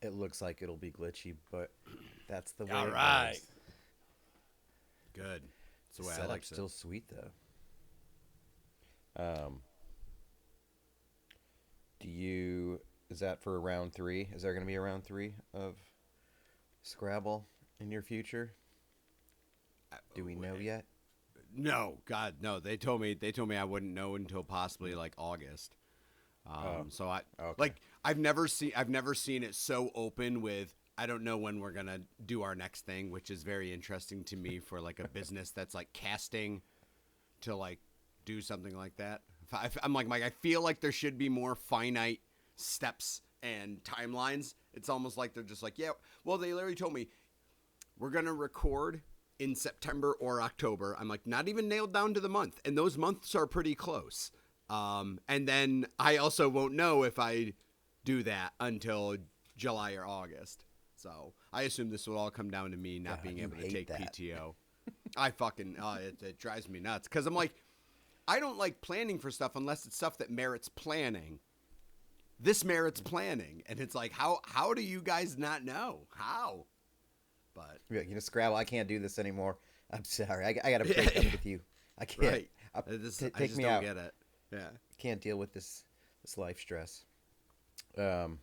it looks like it'll be glitchy, but that's the way All it right. goes. Good. That's the The way I like setup's it. still sweet though. Um, do you? Is that for round three? Is there going to be a round three of Scrabble in your future? Do we know yet? No, God, no. They told me I wouldn't know until possibly like August. Oh, So I okay. like I've never seen it so open with I don't know when we're gonna do our next thing, which is very interesting to me for like a business that's like casting to like do something like that. I'm like Mike, I feel like there should be more finite steps and timelines. It's almost like they're just like, yeah, well, they literally told me we're going to record in September or October. I'm like, not even nailed down to the month. And those months are pretty close. And then I also won't know if I do that until July or August. So I assume this will all come down to me not God, being you able to hate take that. PTO. I fucking, it drives me nuts. Because I'm like, I don't like planning for stuff unless it's stuff that merits planning. This merits planning. And it's like, how do you guys not know? How? But Scrabble, I can't do this anymore. I'm sorry. I got to break up with you. I can't. right. I Take just me don't out. get it. Yeah. Can't deal with this life stress. Um,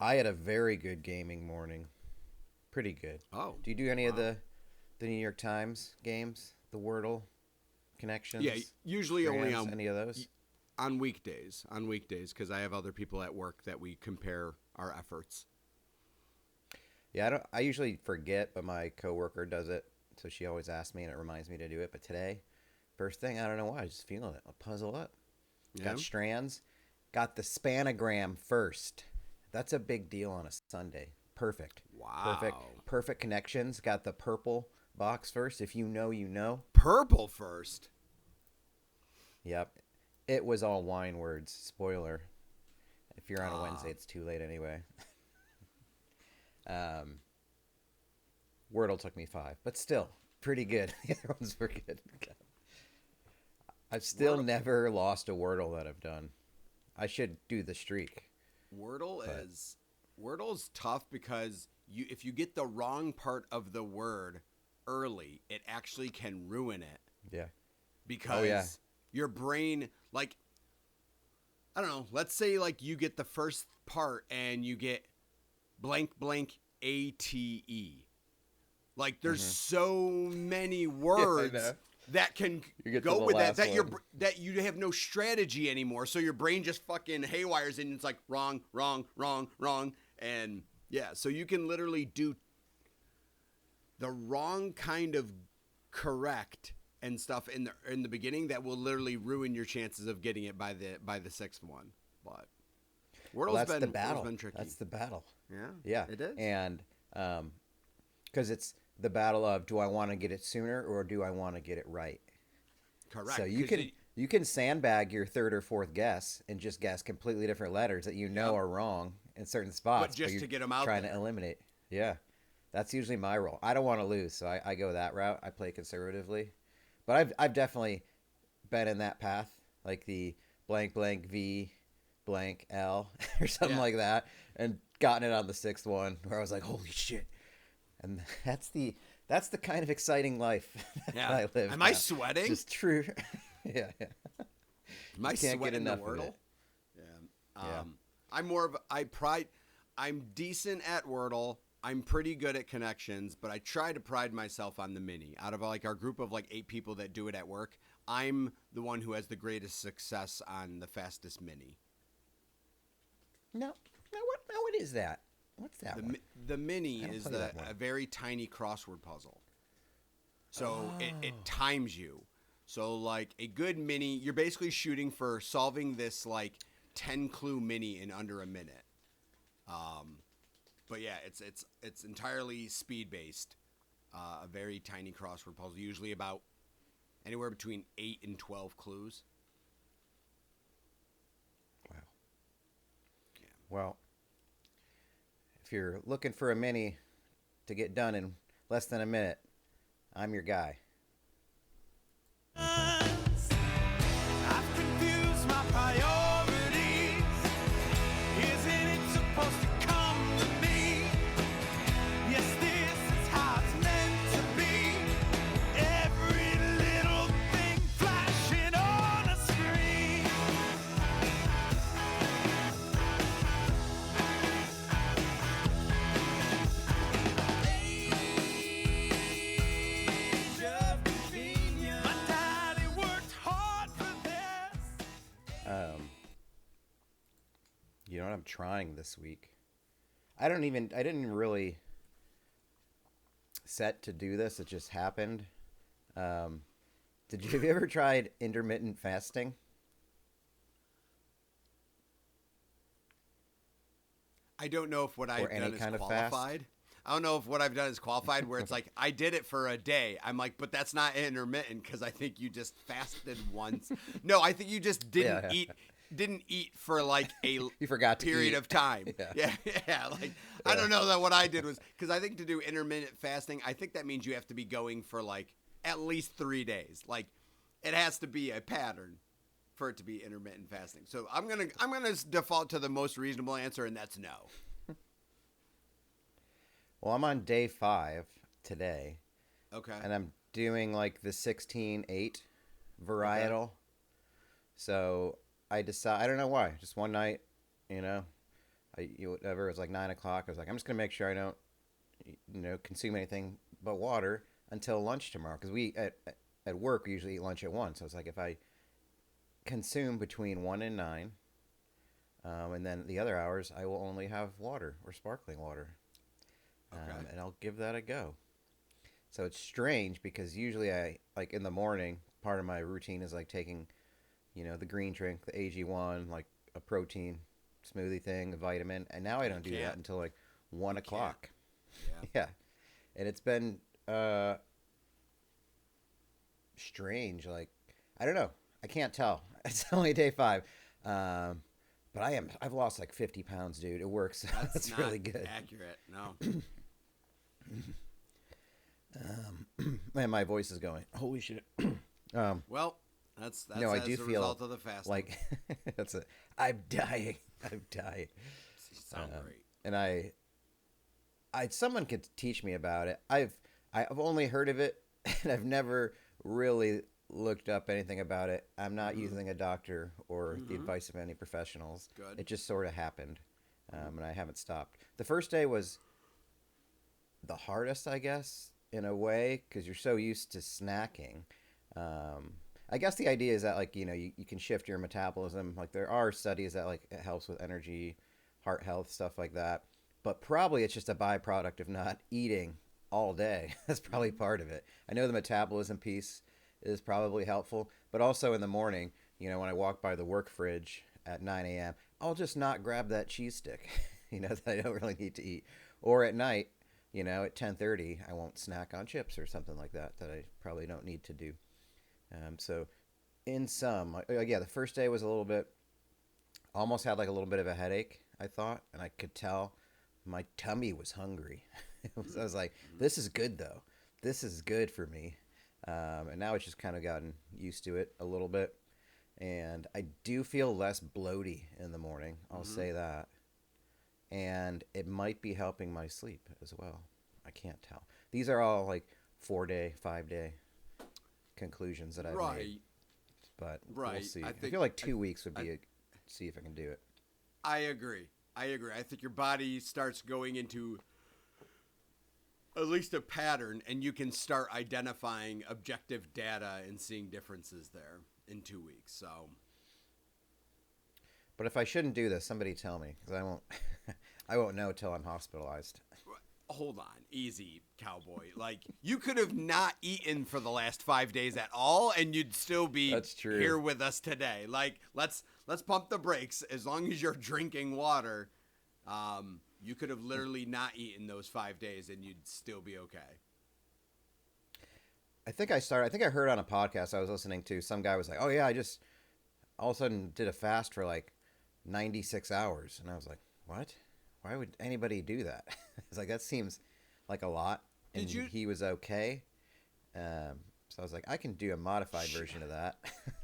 I had a very good gaming morning. Pretty good. Oh, Do you do any of wow. the New York Times games? The Wordle Yeah, connections? usually only Strands? Any of those? on weekdays. On weekdays, because I have other people at work that we compare our efforts. Yeah, I don't. I usually forget, but my coworker does it, so she always asks me, and it reminds me to do it. But today, first thing, I don't know why, I was just feeling it. I'll puzzle up. Yeah. Got strands. Got the spanogram first. That's a big deal on a Sunday. Perfect. Perfect. Wow. Perfect connections. Got the purple box first. If you know, you know. Purple first. Yep. It was all wine words. Spoiler. If you're on a Ah. Wednesday, it's too late anyway. um, Wordle took me 5, but still pretty good. The other ones were good. I've still Wordle, never lost a Wordle that I've done. I should do the streak, Wordle but is Wordle's tough because if you get the wrong part of the word early, it actually can ruin it yeah. Oh yeah. because your brain like I don't know, let's say like you get the first part and you get blank blank ATE. Like there's Hmm. so many Yeah, I words know. that can You get to go the with that last you're one. that you have no strategy anymore. So your brain just fucking haywires and it's like wrong, wrong, wrong, wrong, and yeah. So you can literally do the wrong kind of correct and stuff in the beginning that will literally ruin your chances of getting it by the sixth one. But Well, Wordle's that's the Wordle's battle. been tricky. That's the battle. Yeah, Yeah, it is. and because it's the battle of do I want to get it sooner or do I want to get it right? Correct. So you can sandbag your third or fourth guess and just guess completely different letters that you know Yep. are wrong in certain But spots, just you're to get them out trying there. to eliminate. Yeah, that's usually my role. I don't want to lose, so I go that route. I play conservatively, but I've definitely been in that path, like the blank blank V blank L or something Yeah. like that, and gotten it on the sixth one where I was like, holy shit! And that's the kind of exciting life that Yeah. I live. Am I now. sweating? Just true. Yeah, yeah. Am I Just can't get sweating the enough of Wordle? it. Yeah. Yeah. I'm more of I pride. I'm decent at Wordle. I'm pretty good at connections, but I try to pride myself on the mini. Out of like our group of like 8 people that do it at work, I'm the one who has the greatest success on the fastest mini. No, what is that? What's that one? The mini I don't is play that one. a very tiny crossword puzzle. So it Oh. times you. So like a good mini, you're basically shooting for solving this like 10 clue mini in under a minute. But yeah, it's entirely speed based. A very tiny crossword puzzle, usually about anywhere between 8 and 12 clues. Wow. Yeah. Well, if you're looking for a mini to get done in less than a minute, I'm your guy. I've confused my priorities. Isn't it supposed to come to me? You know what I'm trying this week? I didn't really set to do this. It just happened. Um, have you ever tried intermittent fasting? I don't know if what Or I've any done is kind of fast? qualified. I don't know if what I've done is qualified where it's like I did it for a day. I'm like, but that's not intermittent because I think you just fasted once. No, I think you just Yeah. didn't eat for like a You forgot to period eat. of time. Yeah. Yeah. Like I don't know that what I did was because I think to do intermittent fasting, I think that means you have to be going for like at least 3 days. Like it has to be a pattern for it to be intermittent fasting. So I'm gonna default to the most reasonable answer, and that's no. Well, I'm on day 5 today, Okay. and I'm doing like the 16-8 varietal. So I decide, I don't know why, just one night, you know, whatever, it was like 9 o'clock. I was like, I'm just going to make sure I don't, consume anything but water until lunch tomorrow. Because at work, we usually eat lunch at 1. So it's like if I consume between 1 and 9, and then the other hours, I will only have water or sparkling water. Okay. And I'll give that a go. So it's strange because usually I, like in the morning, part of my routine is like taking, the green drink, the AG1, like a protein smoothie thing, a vitamin. And now I don't do that until like 1 o'clock. Yeah. Yeah. And it's been strange. Like, I don't know. I can't tell. It's only day 5. But I've lost like 50 pounds, dude. It works. That's not really good. accurate. No. Man, my voice is going. Holy shit. Well, that's No, I as do a feel result of the fasting. like that's it. I'm dying. I'm dying. You sound great. And someone could teach me about it. I've only heard of it, and I've never really looked up anything about it. I'm not using a doctor or the advice of any professionals. Good. It just sort of happened, and I haven't stopped. The first day was the hardest, I guess, in a way, because you're so used to snacking. I guess the idea is that, like, you can shift your metabolism. Like, there are studies that, like, it helps with energy, heart health, stuff like that. But probably it's just a byproduct of not eating all day. That's probably part of it. I know the metabolism piece is probably helpful, but also in the morning, when I walk by the work fridge at 9 a.m., I'll just not grab that cheese stick, that I don't really need to eat. Or at night, at 10:30, I won't snack on chips or something like that I probably don't need to do. So in sum, yeah, the first day was a little bit, almost had like a little bit of a headache, I thought, and I could tell my tummy was hungry. I was like, this is good though. This is good for me. And now it's just kind of gotten used to it a little bit. And I do feel less bloaty in the morning. I'll say that. And it might be helping my sleep as well. I can't tell. These are all like 4-day, 5-day conclusions that I've made. But we'll see. I feel like 2 weeks would be see if I can do it. I agree. I think your body starts going into at least a pattern, and you can start identifying objective data and seeing differences there in 2 weeks. So, but if I shouldn't do this, somebody tell me, because I won't. I won't know till I'm hospitalized. hold on, easy, cowboy. Like you could have not eaten for the last 5 days at all, and you'd still be That's true. here with us today. Like let's pump the brakes. As long as you're drinking water, you could have literally not eaten those 5 days, and you'd still be okay. I think I heard on a podcast I was listening to, some guy was like, "Oh yeah, I just all of a sudden did a fast for like 96 hours," and I was like, "What? Why would anybody do that?" It's like that seems like a lot. And he was okay. So I was like, I can do a modified version of that.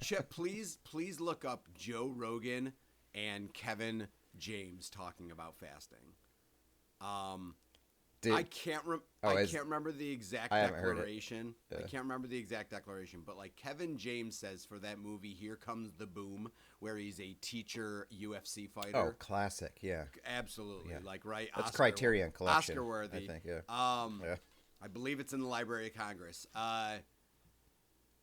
Chip, please look up Joe Rogan and Kevin James talking about fasting. I can't remember the exact declaration. I can't remember the exact declaration, but like Kevin James says for that movie Here Comes the Boom, where he's a teacher UFC fighter. Oh, classic, yeah. Absolutely. Yeah. Like right. That's Criterion Collection. Oscar worthy. I think, yeah. I believe it's in the Library of Congress.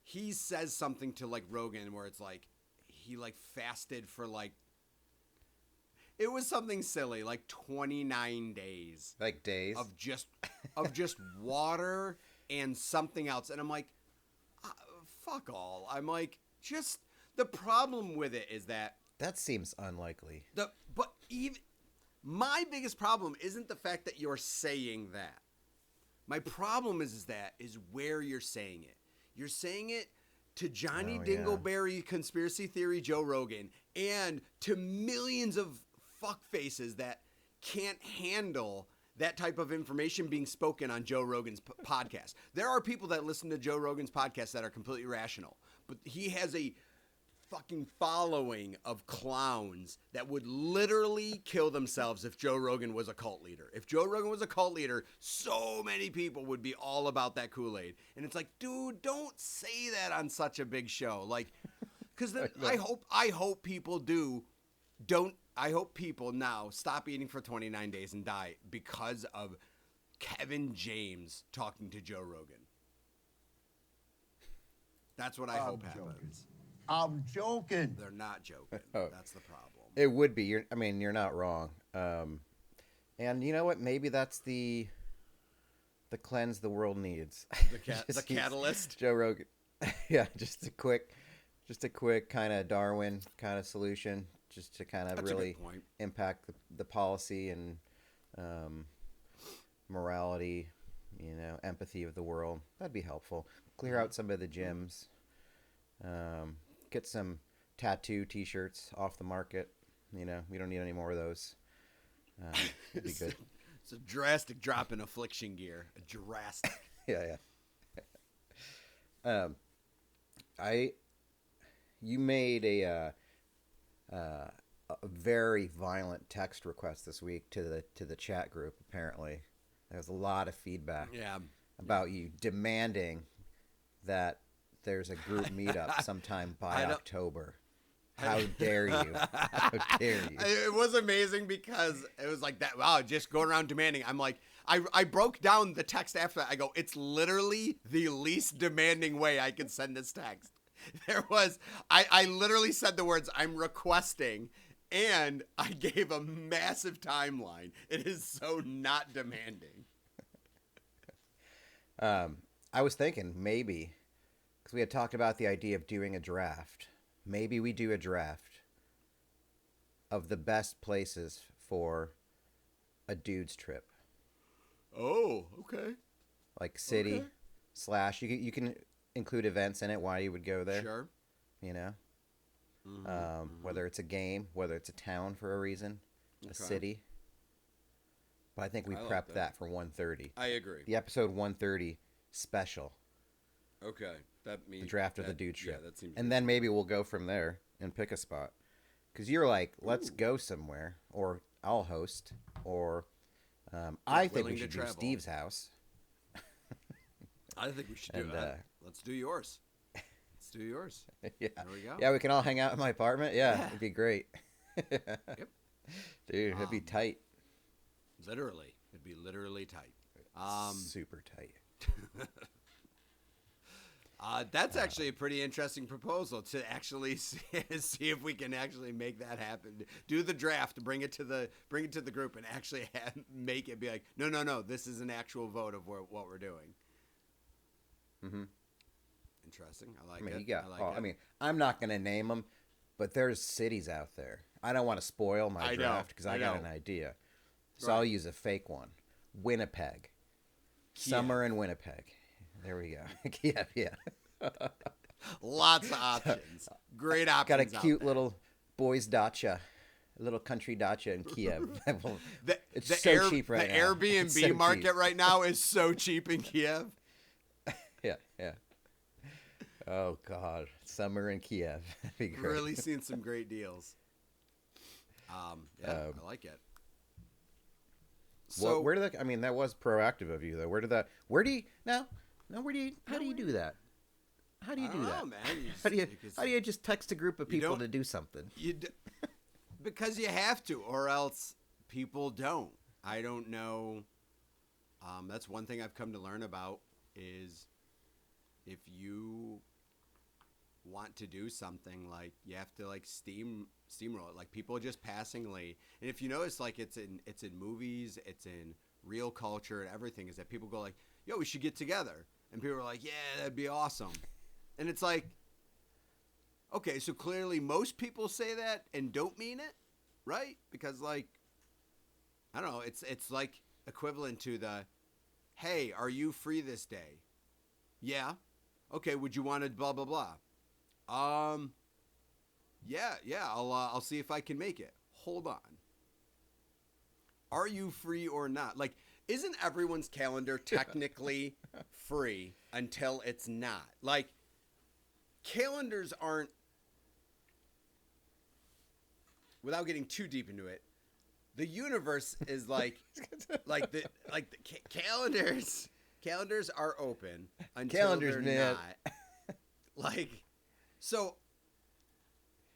He says something to like Rogan where it's like he like fasted for like It was something silly, like 29 days Like days. of just water and something else, and I'm like, fuck all. I'm like, just the problem with it is that That seems unlikely. but even my biggest problem isn't the fact that you're saying that. My problem is where you're saying it. You're saying it to Johnny Oh, yeah. Dingleberry conspiracy theory Joe Rogan and to millions of fuckfaces that can't handle that type of information being spoken on Joe Rogan's podcast. There are people that listen to Joe Rogan's podcast that are completely rational, but he has a fucking following of clowns that would literally kill themselves if Joe Rogan was a cult leader. If Joe Rogan was a cult leader, so many people would be all about that Kool-Aid. And it's like, dude, don't say that on such a big show. Like, because I hope people I hope people now stop eating for 29 days and die because of Kevin James talking to Joe Rogan. That's what I hope happens. I'm joking. They're not joking. Oh. That's the problem. It would be. You're not wrong. And you know what? Maybe that's the cleanse the world needs. The catalyst. Joe Rogan. Yeah, just a quick kind of Darwin kind of solution, just to kind of That's a really good point. impact the policy and morality, empathy of the world. That'd be helpful. Clear out some of the gyms. Get some tattoo T-shirts off the market. We don't need any more of those. It'd be good. It's a drastic drop in affliction gear. A drastic. Yeah. You made a very violent text request this week to the chat group. Apparently, there was a lot of feedback about you demanding that there's a group meetup sometime by October. How dare you? How dare you? It was amazing because it was like that. Wow, just going around demanding. I'm like, I broke down the text after that. I go, it's literally the least demanding way I can send this text. I literally said the words, I'm requesting, and I gave a massive timeline. It is so not demanding. I was thinking maybe, because we had talked about the idea of doing a draft. Maybe we do a draft of the best places for a dude's trip. Oh, okay. Like city / you can include events in it, why you would go there. Sure. Whether it's a game, whether it's a town for a reason, a city. But I think we prepped that for 1:30. I agree. The episode 1:30 special. Okay. That means The draft of the dude trip. Yeah, that seems and then maybe we'll go from there and pick a spot. Because you're like, let's go somewhere, or I'll host, or I think we should do Steve's house. I think we should do that. Let's do yours. Let's do yours. Yeah. There we go. Yeah, we can all hang out in my apartment. Yeah. It'd be great. Yep. Dude, it'd be tight. Literally. It'd be literally tight. Super tight. That's actually a pretty interesting proposal to actually see if we can actually make that happen. Do the draft, bring it to the group, and actually make it be like, no, this is an actual vote of what we're doing. Mm-hmm. Interesting. I like it. I'm not going to name them, but there's cities out there. I don't want to spoil my draft because I got an idea. So I'll use a fake one. Winnipeg. Kiev. Summer in Winnipeg. There we go. Yeah. Lots of options. Great options. Got a cute little boy's dacha. A little country dacha in Kiev. It's so cheap right now. The Airbnb so market cheap. right now is so cheap in Kiev. Yeah. Oh, God. Summer in Kiev. That'd be great. Really seen some great deals. I like it. So where did that? I mean, that was proactive of you, though. How do you do that? How do you do that? Know, man. How do you just text a group of people to do something? Because you have to, or else people don't. I don't know. That's one thing I've come to learn about is if you want to do something, like you have to like steamroll it. Like people just passingly, and if you notice, like it's in movies, it's in real culture and everything, is that people go like, yo, we should get together, and people are like, yeah, that'd be awesome, and it's like, okay, so clearly most people say that and don't mean it, right? Because like, I don't know, it's like equivalent to the, hey, are you free this day? Yeah. Okay, would you want to blah blah blah? Yeah, I'll see if I can make it. Hold on. Are you free or not? Like, isn't everyone's calendar technically free until it's not? Like, calendars aren't, without getting too deep into it, the universe is like calendars are open until they're not. Like, so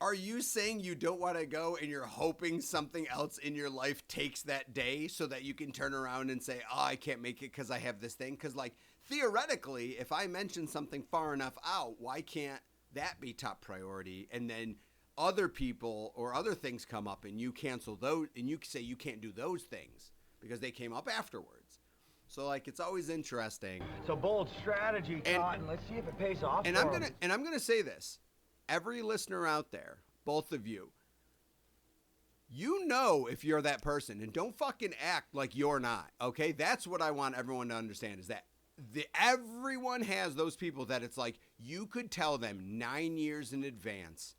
are you saying you don't want to go and you're hoping something else in your life takes that day so that you can turn around and say, oh, I can't make it because I have this thing? Because, like, theoretically, if I mention something far enough out, why can't that be top priority? And then other people or other things come up and you cancel those and you say you can't do those things because they came up afterwards. So, like, it's always interesting. It's a bold strategy, Cotton. Let's see if it pays off. And I'm gonna say this. Every listener out there, both of you, you know if you're that person, and don't fucking act like you're not, okay? That's what I want everyone to understand, is that everyone has those people that it's like you could tell them 9 years in advance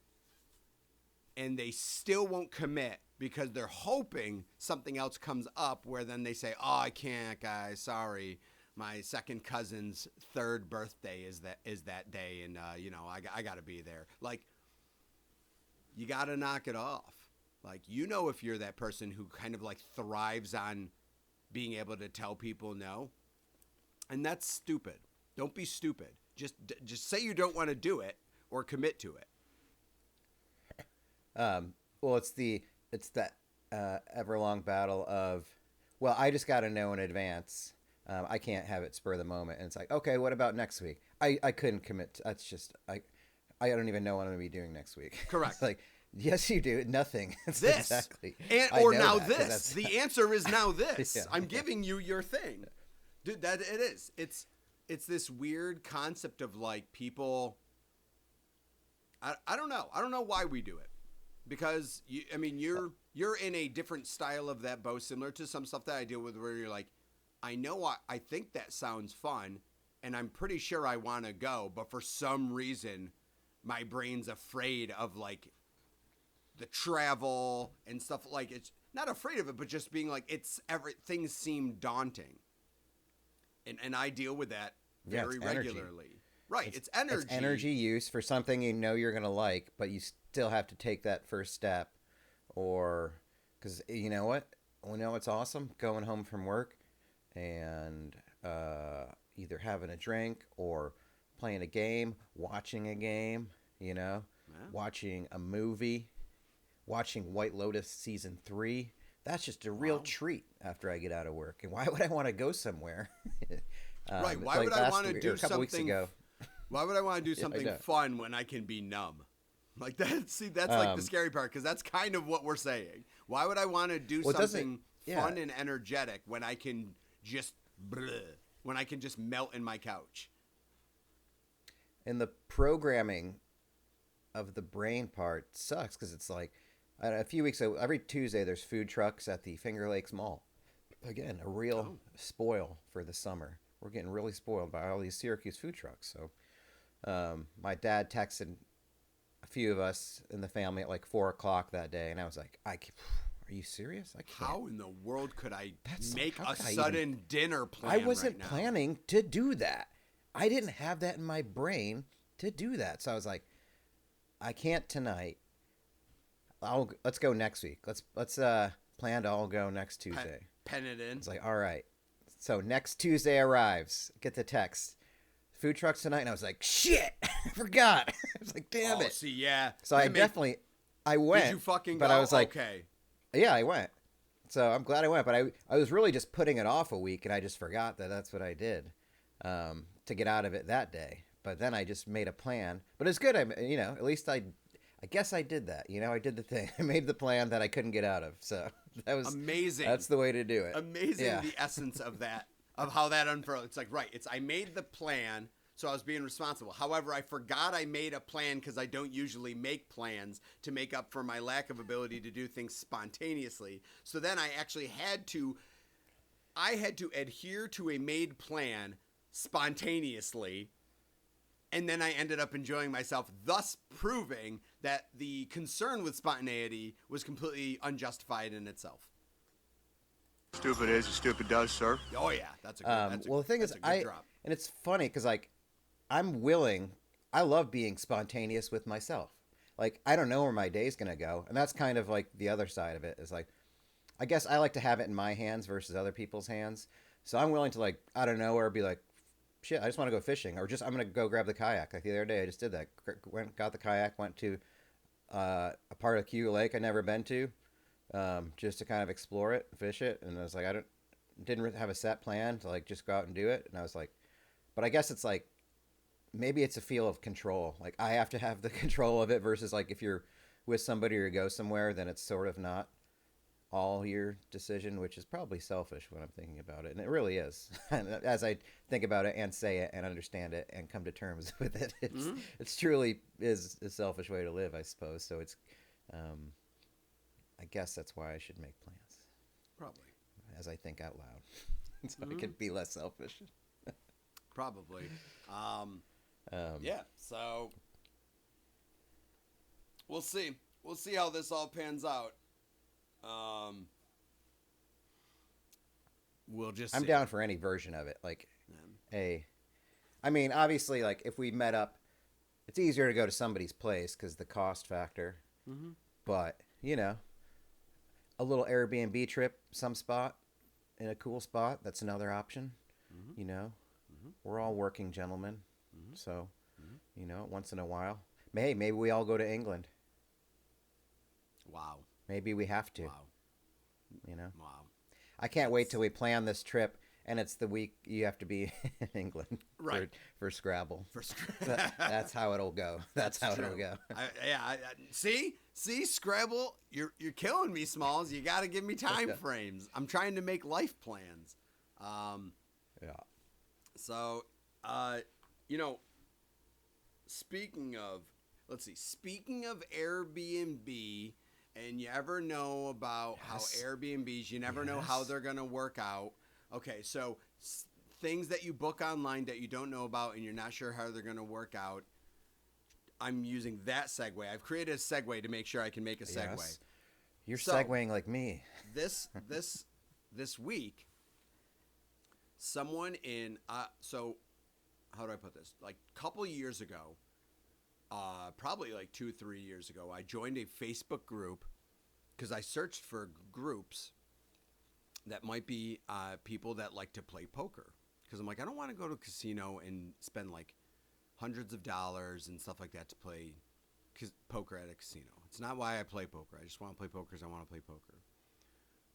and they still won't commit because they're hoping something else comes up where then they say, oh, I can't, guys, sorry. My second cousin's third birthday is that day, and I got to be there. Like, you got to knock it off. Like, if you're that person who kind of like thrives on being able to tell people no, and that's stupid. Don't be stupid. Just say you don't want to do it or commit to it. Well, it's that everlong battle of, well, I just got to know in advance. I can't have it spur of the moment. And it's like, okay, what about next week? I couldn't commit. That's just, I don't even know what I'm going to be doing next week. Correct. It's like, yes, you do. Nothing. This. Exactly. Or now this. The answer is now this. Yeah, I'm giving you your thing. Dude, that it is. It's this weird concept of like people, I don't know. I don't know why we do it. Because, you're in a different style of that, Bo, similar to some stuff that I deal with where you're like, I know I think that sounds fun, and I'm pretty sure I want to go, but for some reason, my brain's afraid of, like, the travel and stuff. Like, it's not afraid of it, but just being like, things seem daunting. And I deal with that very regularly. Right, it's energy. It's energy use for something you're going to like, but you still have to take that first step. Or, because you know what? We know it's awesome going home from work and either having a drink or playing a game, watching a game, watching a movie, watching White Lotus Season 3. That's just a real treat after I get out of work. And why would I want to go somewhere? Right, why would I want to do something? Weeks ago. Why would I want to do something fun when I can be numb? Like that. See, that's like the scary part, because that's kind of what we're saying. Why would I want to do something fun and energetic when I can just melt in my couch? And the programming of the brain part sucks, because it's like a few weeks ago, every Tuesday there's food trucks at the Finger Lakes Mall. Again, a real spoil for the summer. We're getting really spoiled by all these Syracuse food trucks. So my dad texted a few of us in the family at like 4 o'clock that day, and I was like, are you serious? I can't. How in the world could I make a sudden dinner plan? I wasn't planning to do that. I didn't have that in my brain to do that. So I was like, I can't tonight. Let's go next week. Let's plan to all go next Tuesday. Pen it in. It's like, all right. So next Tuesday arrives. Get the text. Food trucks tonight, and I was like, shit, I forgot. I was like, damn it. See, yeah. So I went. Did you fucking but go? I was like, okay. Yeah, I went. So I'm glad I went, but I was really just putting it off a week, and I just forgot that that's what I did to get out of it that day. but then I just made a plan. But it's good. At least I guess I did that. I did the thing. I made the plan that I couldn't get out of. So that was amazing. That's the way to do it. Amazing. Yeah. The essence of that, of how that unfurled. It's like, right. I made the plan. So I was being responsible. However, I forgot I made a plan because I don't usually make plans to make up for my lack of ability to do things spontaneously. So then I actually had to adhere to a made plan spontaneously. And then I ended up enjoying myself, thus proving that the concern with spontaneity was completely unjustified in itself. Stupid is as stupid does, sir. Oh, yeah. That's a good well, the thing is, drop. and it's funny because, like, I love being spontaneous with myself. Like, I don't know where my day's going to go. And that's kind of like the other side of it is like, I guess I like to have it in my hands versus other people's hands. So I'm willing to, like, out of nowhere be like, shit, I just want to go fishing, or just I'm going to go grab the kayak. Like the other day, I just did that. Got the kayak, went to a part of Q Lake I'd never been to, just to kind of explore it, fish it. And I was like, didn't have a set plan to like just go out and do it. And I was like, but I guess it's like, maybe it's a feel of control. Like I have to have the control of it versus like if you're with somebody or you go somewhere, then it's sort of not all your decision, which is probably selfish when I'm thinking about it. And it really is. As I think about it and say it and understand it and come to terms with it, it's truly is a selfish way to live, I suppose. So it's, I guess that's why I should make plans. Probably. As I think out loud. So I could be less selfish. Probably. Yeah, so we'll see. We'll see how this all pans out. We'll just see. I'm down for any version of it. Like, I mean, obviously, like, if we met up, it's easier to go to somebody's place because the cost factor. Mm-hmm. But, a little Airbnb trip, some spot, in a cool spot, that's another option. Mm-hmm. We're all working gentlemen. Mm-hmm. So, once in a while. Hey, maybe we all go to England. Wow. Maybe we have to. Wow. Wow. I can't wait till we plan this trip, and it's the week you have to be in England for Scrabble. That's how it'll go. That's how it'll go. See, Scrabble, you're killing me, Smalls. You got to give me time frames. I'm trying to make life plans. Yeah. So, speaking of Airbnb, and you ever know about how Airbnbs, you never know how they're going to work out. Okay, so things that you book online that you don't know about and you're not sure how they're going to work out. I'm using that segue. I've created a segue to make sure I can make a segue. Yes. You're segueing like me. This week, someone in so how do I put this? Like a couple years ago, probably like 2-3 years ago, I joined a Facebook group because I searched for groups that might be people that like to play poker. Because I'm like, I don't want to go to a casino and spend like hundreds of dollars and stuff like that to play poker at a casino. It's not why I play poker. I just want to play poker because I want to play poker.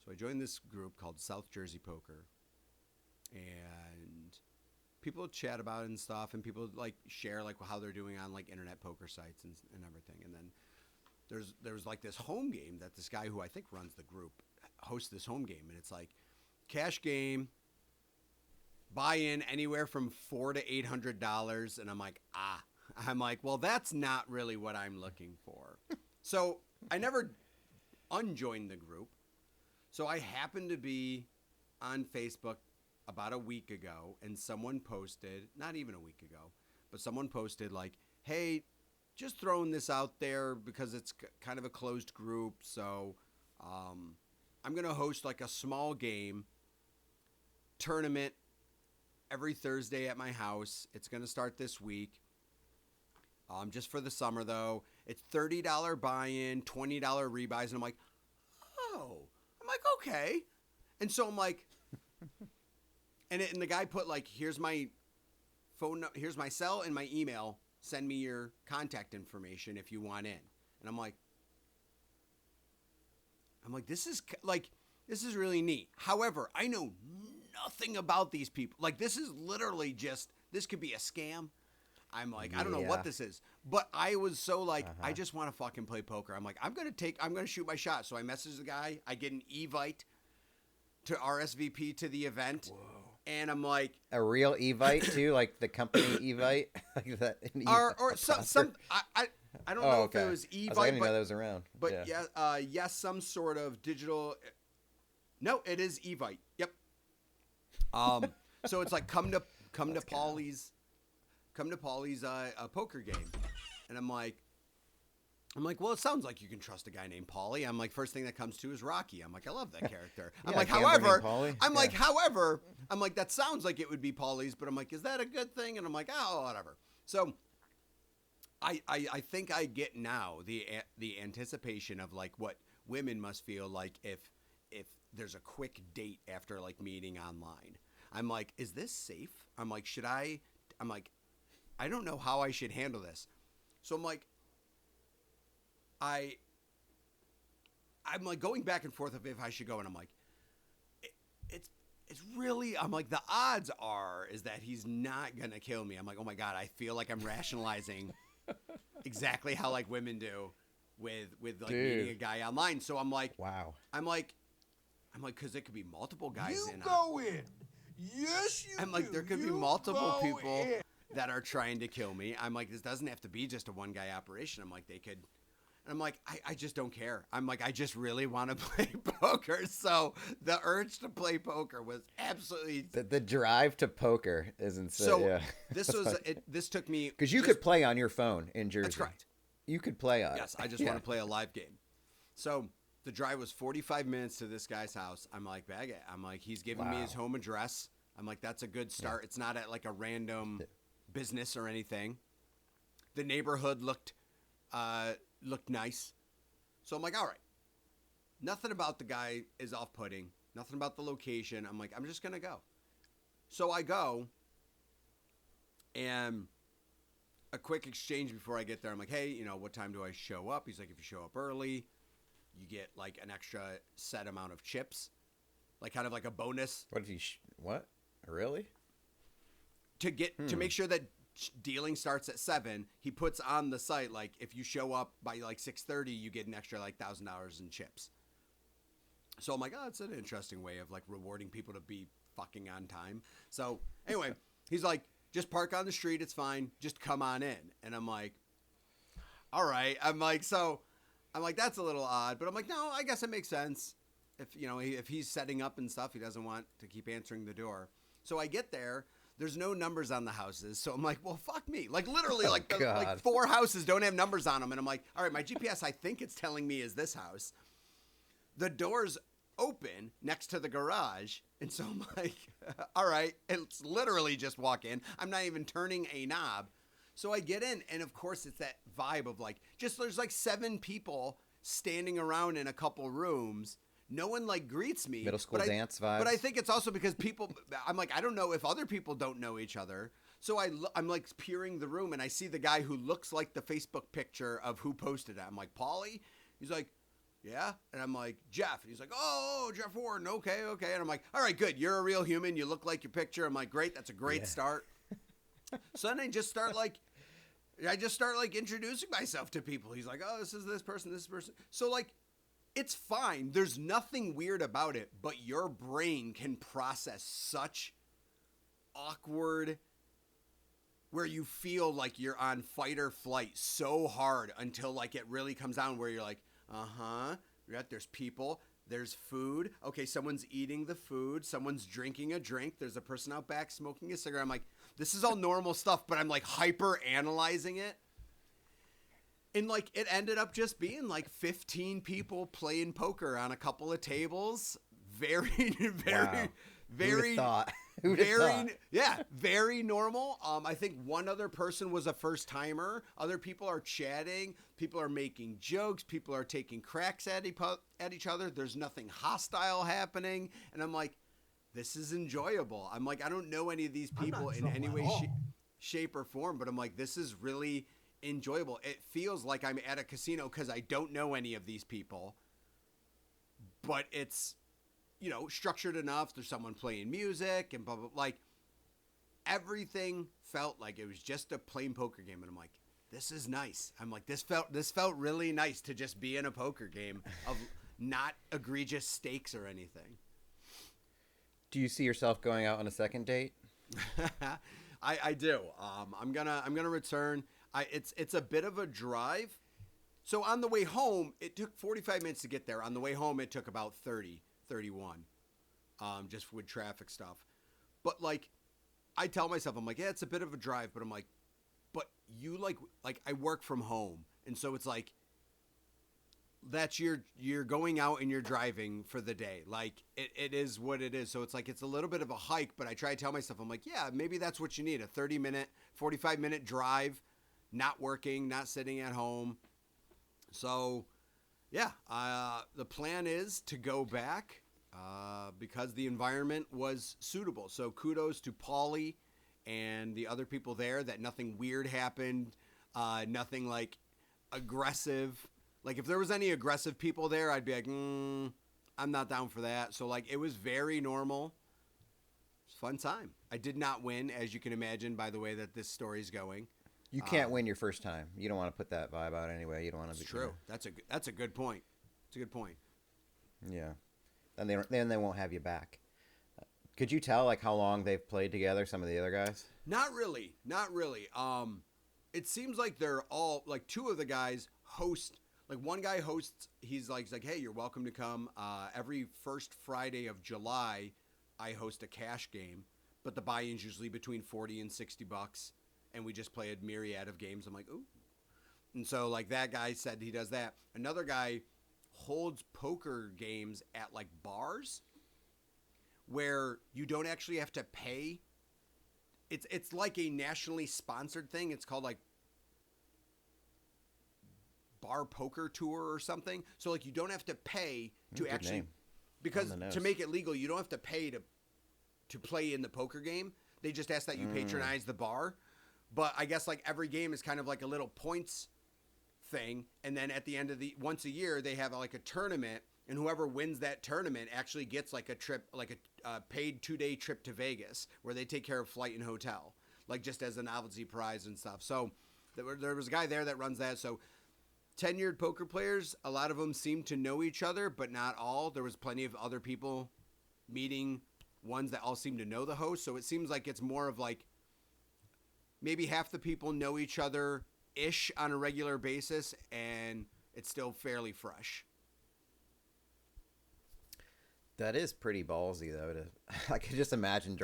So I joined this group called South Jersey Poker. And people chat about it and stuff, and people like share like how they're doing on like internet poker sites and everything. And then there's like this home game that this guy who I think runs the group hosts this home game, and it's like cash game, buy in anywhere from $400 to $800, and I'm like, well, that's not really what I'm looking for. So I never unjoined the group. So I happened to be on Facebook about a week ago, and someone posted, not even a week ago, but someone posted like, hey, just throwing this out there because it's kind of a closed group. So I'm going to host like a small game tournament every Thursday at my house. It's going to start this week. Just for the summer though. It's $30 buy-in, $20 rebuys. And I'm like, okay. And so I'm like, and the guy put like, here's my phone, here's my cell and my email. Send me your contact information if you want in. And I'm like, this is really neat. However, I know nothing about these people. Like, this is literally just, this could be a scam. I'm like, I don't know what this is. But I was so like, I just want to fucking play poker. I'm like, I'm going to shoot my shot. So I message the guy. I get an Evite to RSVP to the event. Whoa. And I'm like, a real Evite too, like the company Evite, like that. Or some I don't know if it was Evite. I didn't know that was around. But yes, some sort of digital. No, it is Evite. Yep. So it's like come to Paulie's poker game, and I'm like, well, it sounds like you can trust a guy named Paulie. I'm like, first thing that comes to is Rocky. I'm like, I love that character. I'm like, however, that sounds like it would be Paulie's, but I'm like, is that a good thing? And I'm like, oh, whatever. So I think I get now the anticipation of like what women must feel like if there's a quick date after like meeting online. I'm like, is this safe? I'm like, I don't know how I should handle this. So I'm like, I'm like going back and forth of if I should go, and I'm like, it's really, I'm like, the odds is that he's not gonna kill me. I'm like, oh my God, I feel like I'm rationalizing exactly how like women do with like meeting a guy online. So I'm like, wow. I'm like, because there could be multiple guys in. Go in. Yes, you. I'm like, there could be multiple people that are trying to kill me. I'm like, this doesn't have to be just a one guy operation. I'm like, they could. And I'm like, I just don't care. I'm like, I just really want to play poker. So the urge to play poker was absolutely the drive to poker is insane. So this took me because you could play on your phone in Jersey. That's correct. You could play on. Yes, I just want to play a live game. So the drive was 45 minutes to this guy's house. I'm like, bag it. I'm like, he's giving me his home address. I'm like, that's a good start. It's not at like a random business or anything. The neighborhood looked nice. So I'm like, all right. Nothing about the guy is off-putting. Nothing about the location. I'm like, I'm just going to go. So I go, and a quick exchange before I get there. I'm like, hey, what time do I show up? He's like, if you show up early, you get like an extra set amount of chips, like kind of like a bonus. What if you what? Really? To make sure that dealing starts at 7, he puts on the site like if you show up by like 6:30, you get an extra like $1,000 in chips. So I'm like, oh, it's an interesting way of like rewarding people to be fucking on time. So anyway, he's like, just park on the street, it's fine, just come on in. And I'm like, all right. I'm like, that's a little odd, but I'm like, no, I guess it makes sense. If he's setting up and stuff, he doesn't want to keep answering the door. So I get there. There's no numbers on the houses. So I'm like, well, fuck me. Like literally like 4 houses don't have numbers on them. And I'm like, all right, my GPS, I think it's telling me is this house. The door's open next to the garage. And so I'm like, all right, it's literally just walk in. I'm not even turning a knob. So I get in. And of course it's that vibe of like, there's like 7 people standing around in a couple rooms. No one like greets me. Middle school dance vibes. But I think it's also because people, I'm like, I don't know if other people don't know each other. So I'm like peering the room and I see the guy who looks like the Facebook picture of who posted it. I'm like, Paulie? He's like, yeah. And I'm like, Jeff. And he's like, oh, Jeff Warden. Okay. And I'm like, all right, good. You're a real human. You look like your picture. I'm like, great. That's a great start. So then I just start like introducing myself to people. He's like, oh, this is this person. So like, it's fine. There's nothing weird about it, but your brain can process such awkward where you feel like you're on fight or flight so hard until like it really comes down where you're like, there's people, there's food. Okay, someone's eating the food. Someone's drinking a drink. There's a person out back smoking a cigarette. I'm like, this is all normal stuff, but I'm like hyper analyzing it. And like it ended up just being like 15 people playing poker on a couple of tables. Very Who'd very normal. I think one other person was a first timer. Other people are chatting. People are making jokes. People are taking cracks at each other. There's nothing hostile happening. And I'm like, this is enjoyable. I'm like, I don't know any of these people in any way, shape, or form, but I'm like, this is really enjoyable. It feels like I'm at a casino because I don't know any of these people, but it's, structured enough. There's someone playing music and blah, blah, like everything felt like it was just a plain poker game, and I'm like, this is nice. I'm like, this felt really nice to just be in a poker game of not egregious stakes or anything. Do you see yourself going out on a second date? I do. I'm gonna return. It's a bit of a drive. So on the way home, it took 45 minutes to get there. On the way home, it took about 30, 31, just with traffic stuff. But like, I tell myself, I'm like, yeah, it's a bit of a drive, but I'm like, but you like I work from home, and so it's like, that's you're going out and you're driving for the day. Like it is what it is. So it's like, it's a little bit of a hike, but I try to tell myself, I'm like, yeah, maybe that's what you need. A 30-minute, 45-minute drive, not working, not sitting at home. So yeah, the plan is to go back because the environment was suitable. So kudos to Paulie and the other people there that nothing weird happened, nothing like aggressive. Like, if there was any aggressive people there, I'd be like, I'm not down for that. So, like, it was very normal. It's a fun time. I did not win, as you can imagine, by the way that this story's going. You can't win your first time. You don't want to put that vibe out anyway. You don't want to be true. That's a good point. It's a good point. Yeah. Then they won't have you back. Could you tell, like, how long they've played together, some of the other guys? Not really. Not really. It seems like they're all, like, two of the guys host. Like, one guy hosts, he's like, hey, you're welcome to come. Every first Friday of July, I host a cash game, but the buy-in's usually between $40 and $60, and we just play a myriad of games. I'm like, ooh. And so, like, that guy said he does that. Another guy holds poker games at, like, bars where you don't actually have to pay. It's like a nationally sponsored thing. It's called, like, Bar Poker Tour or something. So like, you don't have to pay to actually name. Because to make it legal, you don't have to pay to play in the poker game. They just ask that you patronize the bar. But I guess like every game is kind of like a little points thing, and then at the end of once a year they have like a tournament, and whoever wins that tournament actually gets like a trip, like a paid 2-day trip to Vegas where they take care of flight and hotel, like just as a novelty prize and stuff. So there was a guy there that runs that. So tenured poker players, a lot of them seem to know each other, but not all. There was plenty of other people meeting ones that all seem to know the host. So it seems like it's more of like maybe half the people know each other-ish on a regular basis, and it's still fairly fresh. That is pretty ballsy, though. I could just imagine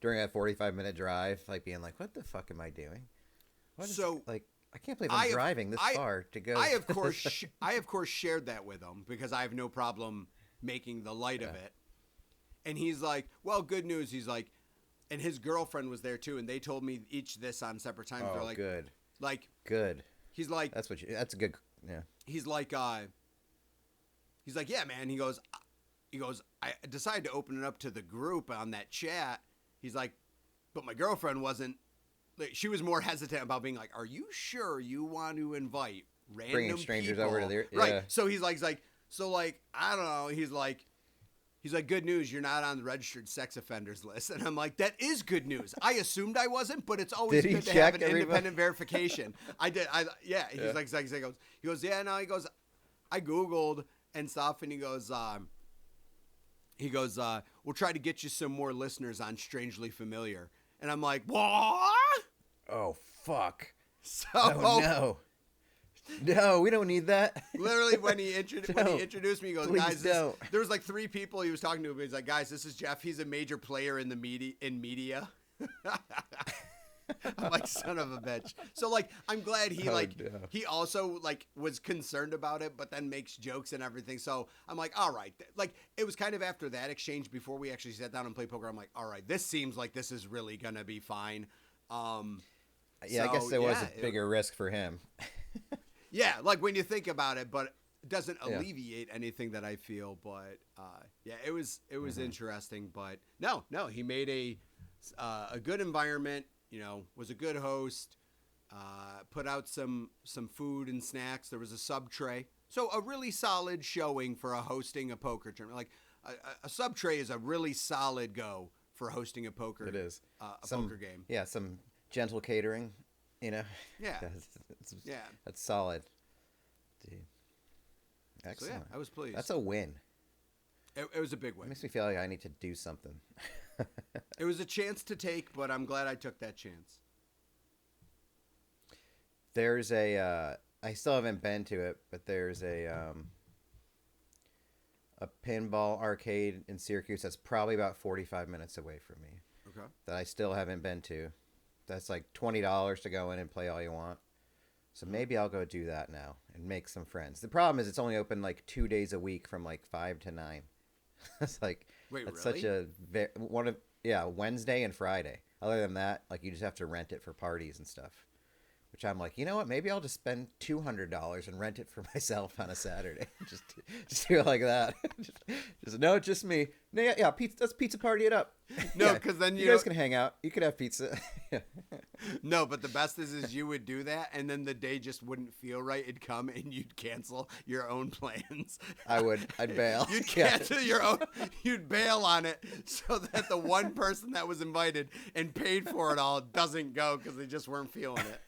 during a 45-minute drive, like being like, "What the fuck am I doing?" I can't believe I'm driving this far to go. I of course shared that with him because I have no problem making the light of it. And he's like, "Well, good news." He's like, and his girlfriend was there too, and they told me each this on separate times. Oh, they're like, good. Like, good. He's like, that's a good. Yeah. He's like, yeah, man. He goes, I decided to open it up to the group on that chat. He's like, but my girlfriend wasn't. Like, she was more hesitant about being like, are you sure you want to invite random bringing strangers people? over to their right? So he's like, I don't know. He's like, good news, you're not on the registered sex offenders list. And I'm like, that is good news. I assumed I wasn't, but it's always good to have an independent verification. I did. Yeah. He's like, he goes, yeah, no. He goes, I Googled and stuff, and he goes, we'll try to get you some more listeners on Strangely Familiar. And I'm like, what? Oh, fuck. So, no, we don't need that. Literally, when he introduced me, he goes, guys, there was like 3 people he was talking to. But he's like, guys, this is Jeff. He's a major player in the media. I'm like, son of a bitch. So like, I'm glad he he also like was concerned about it, but then makes jokes and everything. So I'm like, all right. Like, it was kind of after that exchange before we actually sat down and played poker. I'm like, all right, this seems like this is really gonna be fine. Yeah, I guess there was a bigger risk for him. Yeah, like when you think about it, but it doesn't alleviate anything that I feel. But yeah, it was interesting. But no, he made a good environment. You know, was a good host. Put out some food and snacks. There was a sub tray, so a really solid showing for hosting a poker tournament. Like a sub tray is a really solid go for hosting a poker. It is poker game. Yeah, some gentle catering. Yeah. That's solid. Dude. Excellent. So yeah, I was pleased. That's a win. It was a big win. It makes me feel like I need to do something. It was a chance to take, but I'm glad I took that chance. There's I still haven't been to it, but there's a pinball arcade in Syracuse that's probably about 45 minutes away from me. Okay. That I still haven't been to. That's like $20 to go in and play all you want. So maybe I'll go do that now and make some friends. The problem is it's only open like 2 days a week from like 5 to 9. It's like, wait, that's really? such a Wednesday and Friday. Other than that, like you just have to rent it for parties and stuff. Which I'm like, you know what? Maybe I'll just spend $200 and rent it for myself on a Saturday. just do it like that. just me. No, yeah, pizza. Let's pizza party it up. No, because then you guys can hang out. You could have pizza. No, but the best is you would do that, and then the day just wouldn't feel right. It'd come, and you'd cancel your own plans. I'd bail. You'd cancel your own. You'd bail on it so that the one person that was invited and paid for it all doesn't go because they just weren't feeling it.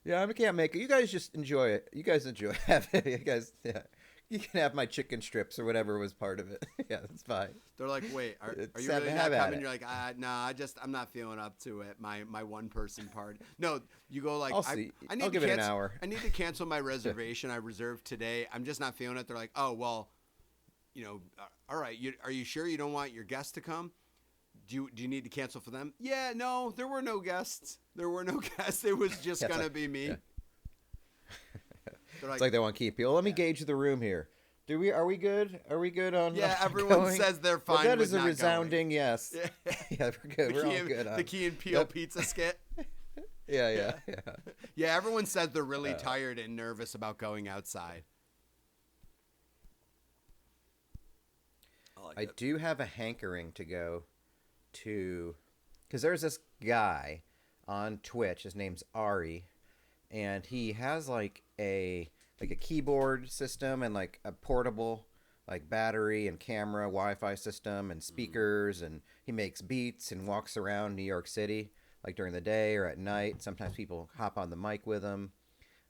Yeah, I can't make it. You guys just enjoy it. You guys enjoy it. You guys, yeah. You can have my chicken strips or whatever was part of it. Yeah, that's fine. They're like, wait, are you really not coming? You're like, no, I'm not feeling up to it. My one person party. No, you go like, I'll see. I'll give it an hour. I need to cancel my reservation I reserved today. I'm just not feeling it. They're like, oh well, all right. Are you sure you don't want your guests to come? Do you need to cancel for them? Yeah, no, there were no guests. It was just gonna be me. Yeah. Like, it's like they want to keep people. Let me gauge the room here. Are we good? Are we good on? Yeah, everyone going? Says they're fine. That with is a not resounding going. Yes. Yeah, we're good. We're all good. The Key and Peele pizza skit. Yeah. Yeah, everyone says they're really tired and nervous about going outside. I do have a hankering to go to, because there's this guy on Twitch. His name's Ari, and he has like a keyboard system and like a portable like battery and camera Wi-Fi system and speakers, and he makes beats and walks around New York City like during the day or at night. Sometimes people hop on the mic with him,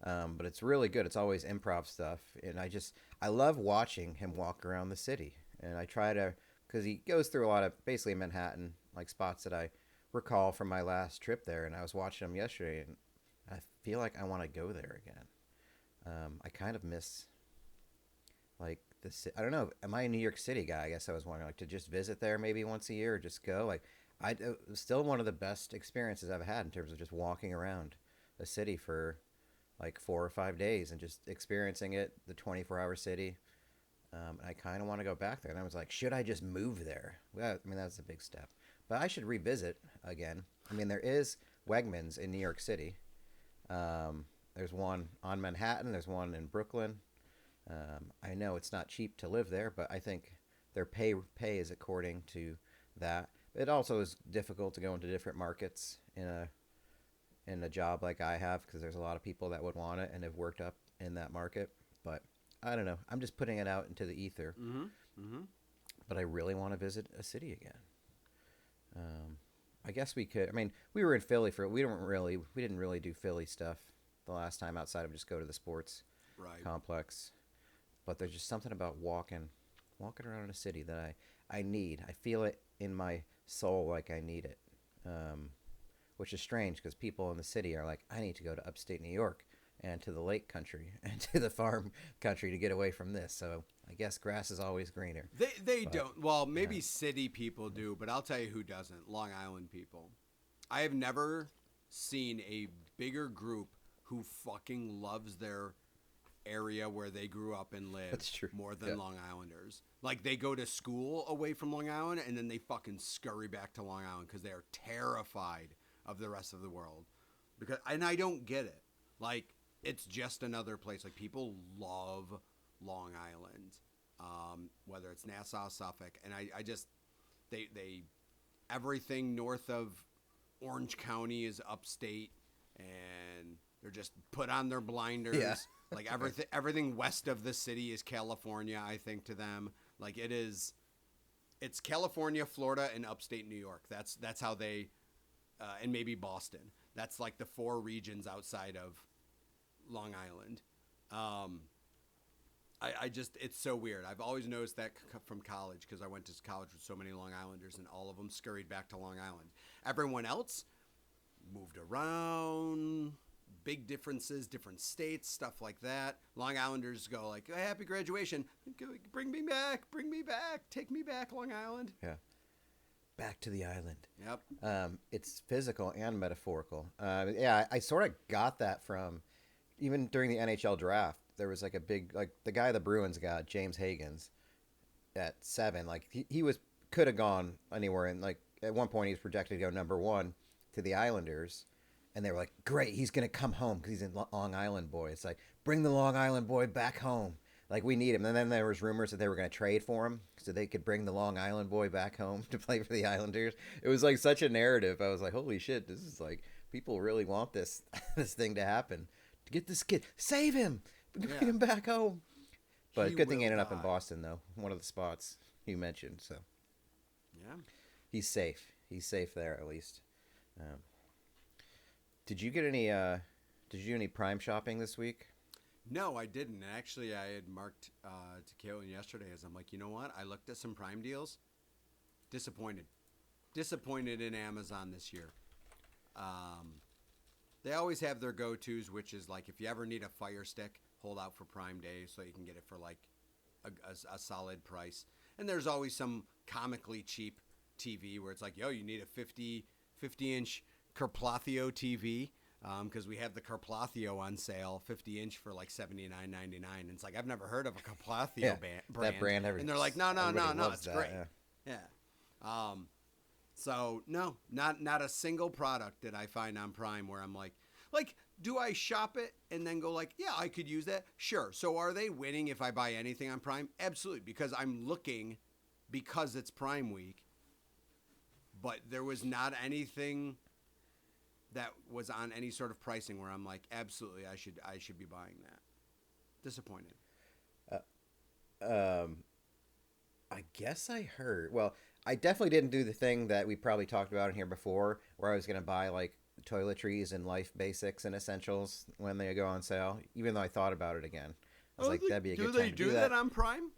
but it's really good. It's always improv stuff, and I love watching him walk around the city. And I try to, because he goes through a lot of basically Manhattan like spots that I recall from my last trip there, and I was watching him yesterday, and I feel like I want to go there again. I kind of miss like I don't know. Am I a New York City guy? I guess I was wondering like to just visit there maybe once a year or just go. Like it was still one of the best experiences I've had in terms of just walking around the city for like 4 or 5 days and just experiencing it, the 24-hour city. I kind of want to go back there. And I was like, should I just move there? Well, I mean, that's a big step. But I should revisit again. I mean, there is Wegmans in New York City. There's one on Manhattan. There's one in Brooklyn. I know it's not cheap to live there, but I think their pay is according to that. It also is difficult to go into different markets in a job like I have, because there's a lot of people that would want it and have worked up in that market. But I don't know. I'm just putting it out into the ether. But I really want to visit a city again. I guess we could. I mean, we were in Philly we didn't really do Philly stuff the last time outside of just go to the sports complex. But there's just something about walking around in a city that I need. I feel it in my soul like I need it. Which is strange because people in the city are like, I need to go to upstate New York and to the lake country and to the farm country to get away from this. So I guess grass is always greener. They don't. Well, maybe city people do, but I'll tell you who doesn't. Long Island people. I have never seen a bigger group who fucking loves their area where they grew up and live. That's true. More than Long Islanders. Like, they go to school away from Long Island and then they fucking scurry back to Long Island because they are terrified of the rest of the world. And I don't get it. Like, it's just another place. Like, people love Long Island, whether it's Nassau, Suffolk, and I just they everything north of Orange County is upstate, and they're just put on their blinders. Yeah. Like everything west of the city is California, I think, to them. Like, it is It's California, Florida, and upstate New York. That's how they, and maybe Boston. That's like the 4 regions outside of Long Island. I just, it's so weird. I've always noticed that from college because I went to college with so many Long Islanders and all of them scurried back to Long Island. Everyone else moved around, big differences, different states, stuff like that. Long Islanders go like, oh, happy graduation. Bring me back, take me back, Long Island. Yeah. Back to the island. Yep. It's physical and metaphorical. Yeah, I sort of got that from even during the NHL draft. There was like a big, like the guy the Bruins got, James Higgins, at 7. Like he could have gone anywhere, and like at one point he was projected to go number 1 to the Islanders, and they were like, great, he's gonna come home because he's a Long Island boy. It's like, bring the Long Island boy back home. Like we need him. And then there was rumors that they were gonna trade for him so they could bring the Long Island boy back home to play for the Islanders. It was like such a narrative. I was like, holy shit, this is like people really want this this thing to happen. To get this kid, save him. Bring him back home. But good thing he ended up in Boston, though. One of the spots you mentioned. So, yeah, he's safe. He's safe there at least. Did you get any? Did you do any Prime shopping this week? No, I didn't. Actually, I had marked to Caitlin yesterday as I'm like, you know what? I looked at some Prime deals. Disappointed in Amazon this year. They always have their go-tos, which is like if you ever need a Fire Stick, hold out for Prime Day so you can get it for like a solid price. And there's always some comically cheap TV where it's like, yo, you need a 50-inch Carpathio TV because we have the Carpathio on sale, 50-inch for like $79.99. And it's like, I've never heard of a Carpathio brand. That brand. And they're like, no, it's that, great. Yeah. So no, not a single product did I find on Prime where I'm like, do I shop it and then go like, yeah, I could use that? Sure. So are they winning if I buy anything on Prime? Absolutely, because I'm looking because it's Prime Week. But there was not anything that was on any sort of pricing where I'm like, absolutely, I should be buying that. Disappointed. I guess I heard. Well, I definitely didn't do the thing that we probably talked about in here before, where I was going to buy like toiletries and life basics and essentials when they go on sale. Even though I thought about it again, I was like, that'd be a good time to do that. Do they do that on Prime?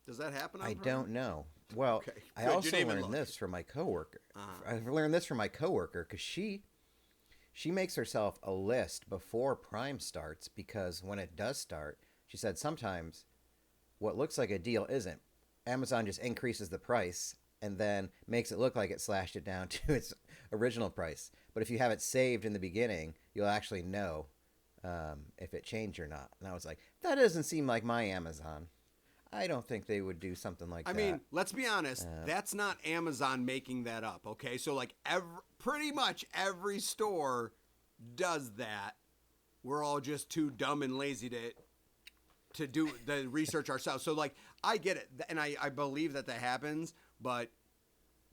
Does that happen on Prime? I don't know. Well, okay. I also learned this from my coworker. I learned this from my coworker because she makes herself a list before Prime starts because when it does start, she said sometimes what looks like a deal isn't. Amazon just increases the price and then makes it look like it slashed it down to its original price. But if you have it saved in the beginning, you'll actually know if it changed or not. And I was like, that doesn't seem like my Amazon. I don't think they would do something like that. I mean, let's be honest. That's not Amazon making that up, okay? So, like, pretty much every store does that. We're all just too dumb and lazy to do the research ourselves. So, like, I get it, and I believe that happens, but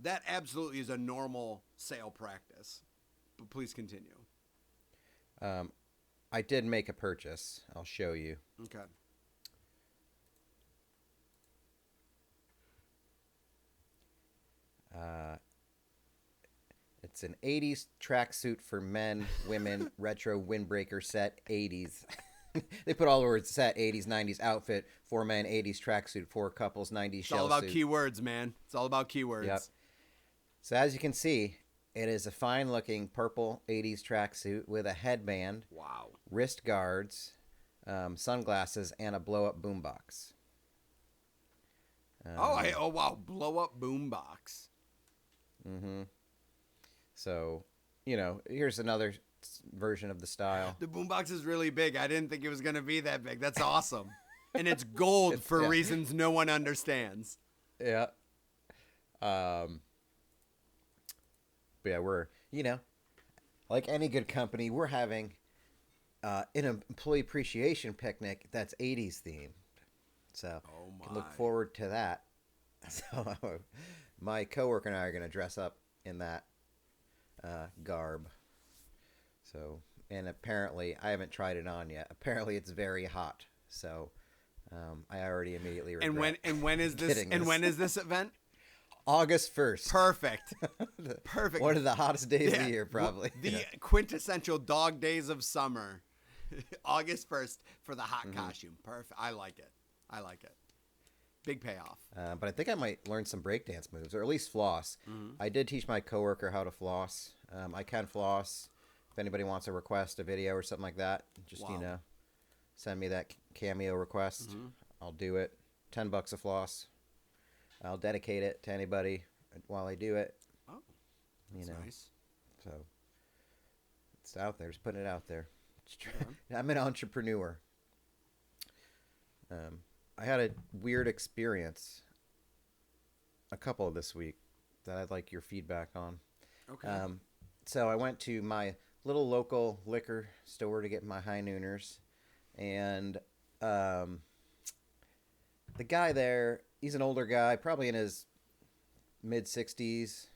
that absolutely is a normal sale practice. But please continue. I did make a purchase. I'll show you. Okay. It's an 80s tracksuit for men, women, retro windbreaker set, 80s. They put all the words set, 80s, 90s outfit, for men, 80s tracksuit, for couples, 90s shell It's all about suit. keywords, man. It's all about keywords. Yep. So as you can see, it is a fine-looking purple 80s tracksuit with a headband, Wow. wrist guards, sunglasses, and a blow-up boombox. Oh, wow. Blow up boombox. Mm-hmm. So, here's another version of the style. The boombox is really big. I didn't think it was going to be that big. That's awesome. And it's gold for reasons no one understands. Yeah. But yeah, we're, like any good company, we're having an employee appreciation picnic that's 80s themed. So can look forward to that. So my coworker and I are going to dress up in that garb. So, and apparently, I haven't tried it on yet. Apparently, it's very hot. So, I already immediately regret. And when is this? And when is this event? August 1st. Perfect. Perfect. One of the hottest days of the year, probably. The quintessential dog days of summer. August 1st for the hot costume. Perfect. I like it. Big payoff. But I think I might learn some breakdance moves, or at least floss. I did teach my coworker how to floss. I can floss. If anybody wants to request a video or something like that, just send me that Cameo request. I'll do it. $10 a floss. I'll dedicate it to anybody while I do it. Oh, that's nice. So it's out there. Just putting it out there. I'm an entrepreneur. I had a weird experience, a couple this week, that I'd like your feedback on. Okay. So I went to my little local liquor store to get my high nooners, and the guy there, he's an older guy, probably in his mid-60s.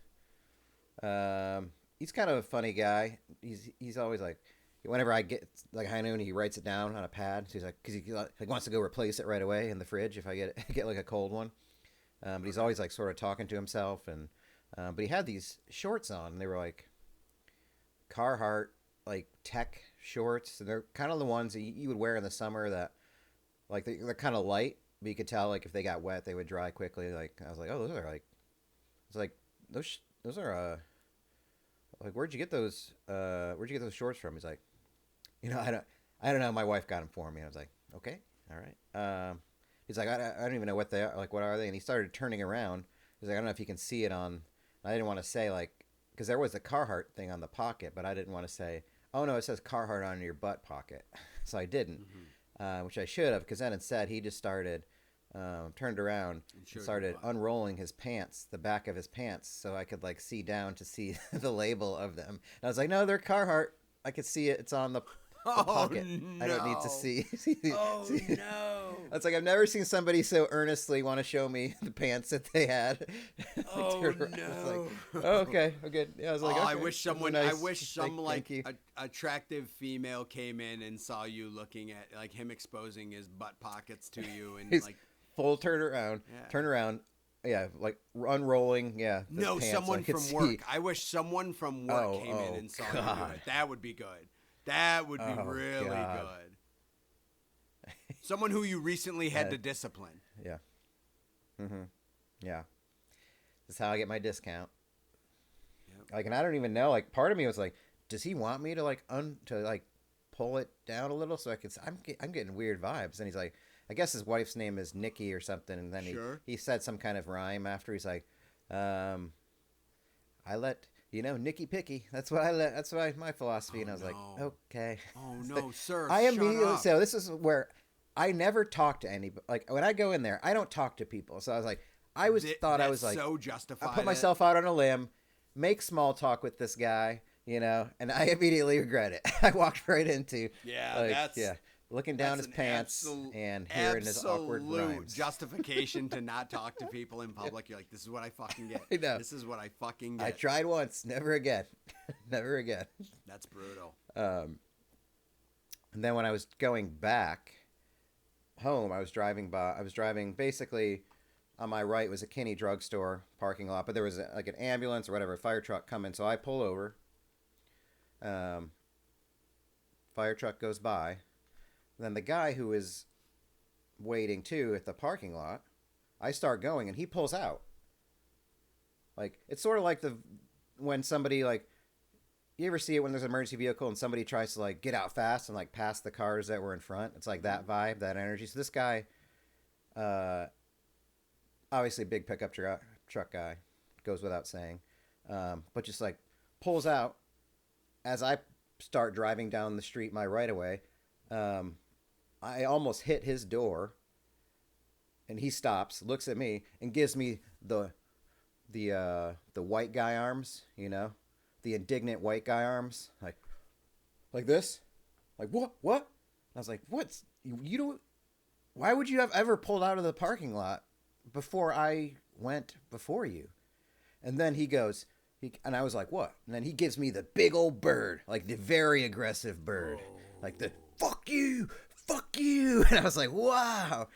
He's kind of a funny guy. He's always like, whenever I get like high noon, he writes it down on a pad. So he's like, because he like wants to go replace it right away in the fridge if I get like a cold one. But he's always like sort of talking to himself, and but he had these shorts on, and they were like Carhartt like tech shorts, and they're kind of the ones that you would wear in the summer that like they're kind of light, but you could tell like if they got wet they would dry quickly. Like I was like, oh, those are like, it's like those are like where'd you get those shorts from? He's like, I don't know. My wife got them for me. I was like, okay, all right. He's like, I don't even know what they are. Like, what are they? And he started turning around. He's like, I don't know if you can see it on. I didn't want to say like, because there was a Carhartt thing on the pocket, but I didn't want to say, oh no, it says Carhartt on your butt pocket. So I didn't, which I should have, because then instead he just started, turned around and started unrolling his pants, the back of his pants, so I could like see down to see the label of them. And I was like, no, they're Carhartt. I could see it. It's on the pocket. No. I don't need to see. No. It's like I've never seen somebody so earnestly want to show me the pants that they had. Oh no. no. Like, oh, okay, good. Yeah, I was like, okay, I wish someone, nice. I wish some Thank you. attractive female came in and saw you looking at like him exposing his butt pockets to you and He's like full turn around. Yeah, like unrolling. Yeah. No, pants, someone so from work. I wish someone from work came in and saw you do it. That would be good. That would be really good. Someone who you recently had to discipline. Yeah. Yeah. That's how I get my discount. Yep. Like, and I don't even know. Like, part of me was like, does he want me to like pull it down a little so I could? I'm getting weird vibes. And he's like, I guess his wife's name is Nikki or something. And then he said some kind of rhyme after. He's like, I let. Nicky Picky. That's what I let. That's my philosophy. And I was like, okay. Oh no, sir. I immediately. So this is where I never talk to anybody. Like when I go in there, I don't talk to people. So I was like, I was so justified. I put myself out on a limb, make small talk with this guy, and I immediately regret it. I walked right into looking down his pants and hearing his awkward rhymes. Justification to not talk to people in public. You're like, this is what I fucking get. I know. This is what I fucking get. I tried once, never again. Never again. That's brutal. And then when I was going back home, I was driving basically on my right was a Kinney drugstore parking lot, but there was like an ambulance or whatever, a fire truck coming. So I pull over. Fire truck goes by. Then the guy who is waiting too at the parking lot, I start going and he pulls out. Like, it's sort of like when somebody like, you ever see it when there's an emergency vehicle and somebody tries to like get out fast and like pass the cars that were in front? It's like that vibe, that energy. So this guy, obviously a big pickup truck guy, goes without saying, but just like pulls out as I start driving down the street my right away. I almost hit his door, and he stops, looks at me, and gives me the white guy arms, the indignant white guy arms, like this, like what? And I was like, what? You don't? Why would you have ever pulled out of the parking lot before I went before you? And then he goes, and I was like, what? And then he gives me the big old bird, like the very aggressive bird, like the fuck fuck you. And I was like, wow.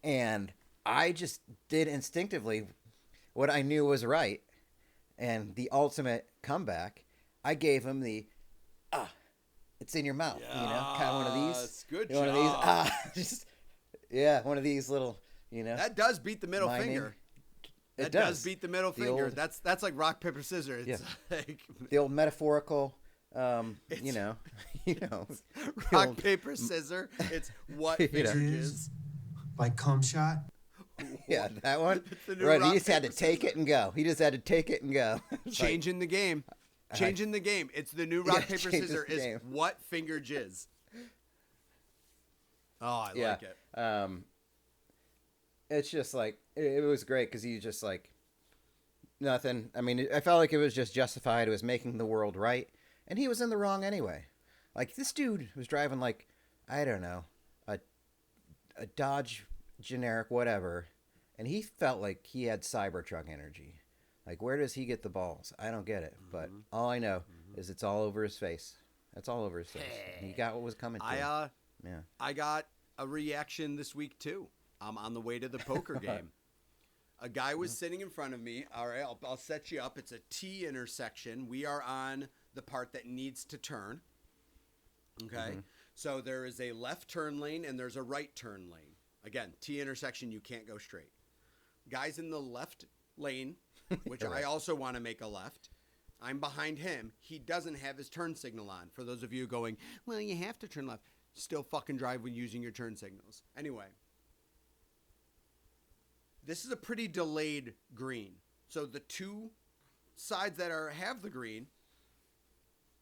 And I just did instinctively what I knew was right. And the ultimate comeback, I gave him the, it's in your mouth, kind of one of these. Good One of these, one of these little, That does beat the middle finger. That does beat the middle finger. That's like rock, paper, scissors. It's like the old metaphorical, rock, paper, scissor. It's what finger is. Like cum shot? Yeah, that one. Right, he just had to take it and go. Changing the game. Changing the game. It's the new rock, paper, scissor is what finger jizz. Oh, I like it. It's just like, it was great because he just like, nothing. I mean, I felt like it was just justified. It was making the world right. And he was in the wrong anyway. Like, this dude was driving like, I don't know, a Dodge generic whatever. And he felt like he had Cybertruck energy. Like, where does he get the balls? I don't get it. But all I know is it's all over his face. That's all over his face. He got what was coming to him. I got a reaction this week, too. I'm on the way to the poker game. A guy was sitting in front of me. All right, I'll set you up. It's a T intersection. We are on the part that needs to turn. Okay? So there is a left turn lane and there's a right turn lane. Again, T intersection, you can't go straight. Guy's in the left lane, which I also want to make a left. I'm behind him. He doesn't have his turn signal on. For those of you going, well, you have to turn left. Still fucking drive when using your turn signals. Anyway. This is a pretty delayed green. So the two sides that have the green